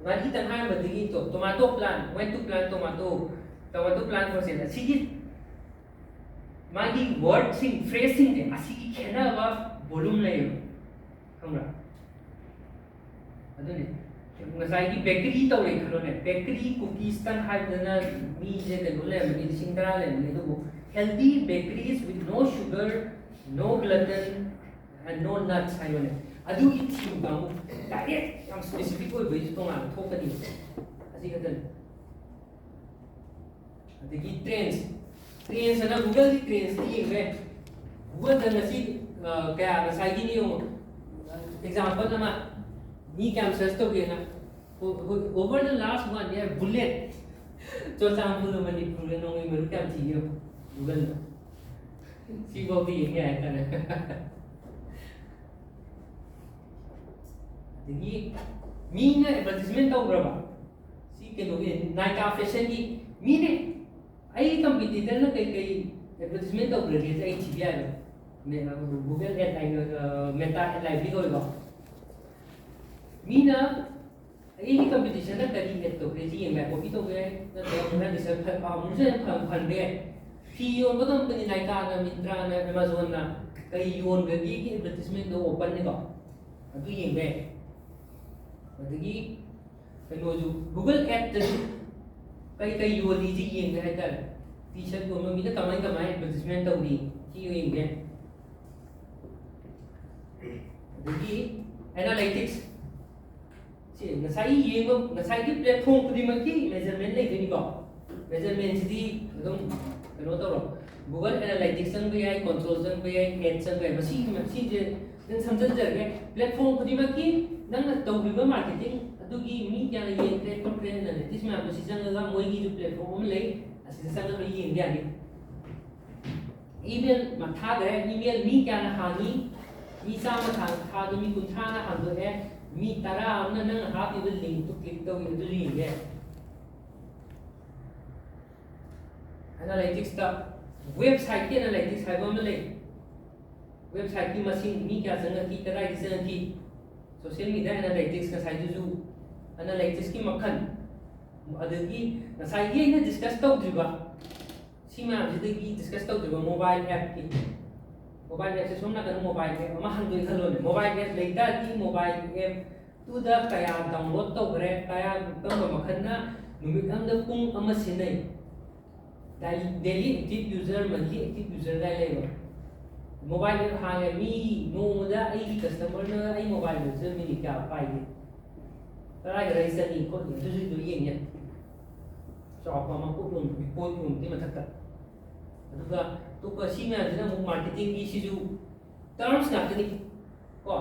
ꯃꯥꯒꯤ ꯇꯪꯍꯥꯏ ꯑꯃꯗꯒꯤ tomato plant, when to plant tomato plant for sale. ꯑꯁꯤꯒꯤ ꯃꯥꯒꯤ ꯋꯥꯔꯗꯁꯤꯡ ꯐ꯭ꯔꯦꯖꯁꯤꯡꯁꯦ ꯑꯁꯤꯒꯤ ꯈꯦꯠꯅꯕ ꯚꯣꯂꯨꯝ ꯂꯩꯌꯦꯕ ꯈꯪꯕ꯭ꯔꯥ ꯑꯗꯨꯅꯤ ꯉꯁꯥꯏꯒꯤ ꯕꯦꯀꯔꯤ ꯇꯧꯔꯦ ꯈꯜꯂꯣꯅꯦ ꯕꯦꯀꯔꯤ ꯀꯨꯀꯤꯁꯇꯪ ꯍꯥꯏꯕꯗꯅ ꯃꯤꯁꯦ ꯀꯩꯅꯣ ꯂꯩꯔꯝꯃꯅꯤ 10,000 ꯂꯩꯔꯝꯃꯅꯤ ꯑꯗꯨꯕꯨ healthy bakeries with no sugar, no gluten and no nuts 하이거네. 아주 이 팀과 다이렉 양 스페시픽 거 베이스 동안 토까지 아시거든. 아들이 트렌스나 구글 트렌스 이게 구글은 시 그야 사이기니요 example nama ni kam search to gena over the last 1 year bullet cho sang bu mani pur no ngi mer kam thi yo Google si bo bi nge ai kana degi mina advertisement tau braba si ke no ge Nike fashion ki mine ai competitor na kai advertisement tau brage ai thi ya me Google ad ai meta ad live ko go mina ai competition na kari ad to crazy me copy to ge na to na research pa mujhe phan de fi yon ko dam ni Nike na Myntra na Amazon na kai yon ge ki advertisement do open ni go adu yeng be adagi kano ju Google ad ta kai yon li ji yeng be ha t-shirt ko mi na kamai advertisement to di ki yeng be adagi analytics ngasai yengo ngasai ki platform khudimaki measurement lai deni ko measurement sidi adum kano tawro Google Analytics sang bai control sang bai ad sang bai masi je den samjan jarge platform khudimaki nang tawriba marketing adugi mi kya yen trend ko trend analytics ma basi sang ga moi gi ju platform lai asi sang ga yen ga ni email ma tha gare email mi kya na hani mi sa ma tha do mi kun tha na han do hai mi tara amna nang happy will link to click to into link hai analytics ta website ki analytics hai bam le website ki machine mi kya janga ki tara ki janga ki social media analytics ka sai ju analytics ki makhan adagi sai ye na discuss to driba sima jidagi discuss to driba mobile app ki mobile app se somna kan mobile app ma han doi khalo ne mobile app leita ki mobile app tu da kaya download to gre kaya kam makhan na numit am da pung ama sinai daily active user monthly active user da lewa mobile app ha mi no da ai customer na ai mobile user mi kya pai ni tara ga raisa ni ko du du yin ya so apa ma ko dum report dum ti ma thak aduga to ka si na jina marketing gi si ju terms na ni ko